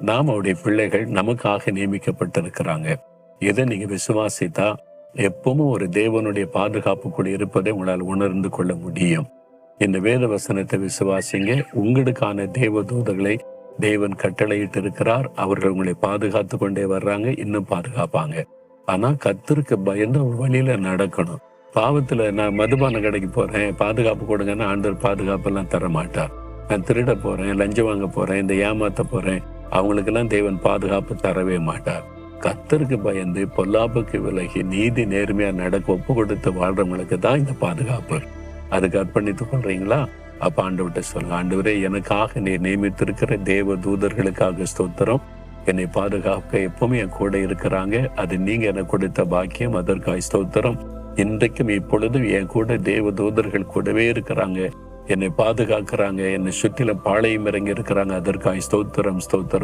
நாம் அவருடைய பிள்ளைகள், நமக்காக நியமிக்கப்பட்டிருக்கிறாங்க. எதை நீங்க விசுவாசித்தா எப்பவும் ஒரு தேவனுடைய பாதுகாப்புக்குள் இருப்பதை உங்களால் உணர்ந்து கொள்ள முடியும். இந்த வேத வசனத்தை விசுவாசிங்க. உங்களுக்கான தேவ தூதர்களை தேவன் கட்டளையிட்டு இருக்கிறார். அவர்கள் உங்களை பாதுகாத்து கொண்டே வர்றாங்க, இன்னும் பாதுகாப்பாங்க. ஆனா கர்த்தருக்கு பயந்து ஒரு வழியில நடக்கணும். பாவத்துல நான் மதுபான கடைக்கு போறேன், பாதுகாப்பு கொடுங்கன்னா ஆண்டவர் பாதுகாப்பெல்லாம் தர மாட்டார். நான் திருட போறேன், லஞ்சம் வாங்க போறேன், இந்த ஏமாத்த போறேன், அவங்களுக்கெல்லாம் தேவன் பாதுகாப்பு தரவே மாட்டார். கர்த்தருக்கு பயந்து பொல்லாப்புக்கு விலகி நீதி நேர்மையா நடக்க ஒப்பு கொடுத்து வாழ்றவங்களுக்கு தான் இந்த பாதுகாப்பு. அதுக்கு அர்ப்பணித்துக் கொள்றீங்களா? அப்ப ஆண்டவர்கிட்ட சொல்லுங்க, ஆண்டவரே, எனக்காக நீ நியமித்திருக்கிற தேவ தூதர்களுக்காக ஸ்தோத்திரம். என்னை பாதுகாக்க எப்பவுமே என் கூட இருக்கிறாங்க. அது நீங்க எனக்கு கொடுத்த பாக்கியம், அதற்காக ஸ்தோத்திரம். இன்றைக்கும் இப்பொழுதும் என் கூட தேவ தூதர்கள் கூடவே இருக்கிறாங்க, என்னை பாதுகாக்கிறாங்க, என்னை சுற்றில பாளையம் இறங்கி இருக்கிறாங்க. அதற்காக ஸ்தோத்திரம், ஸ்தோத்திரம்.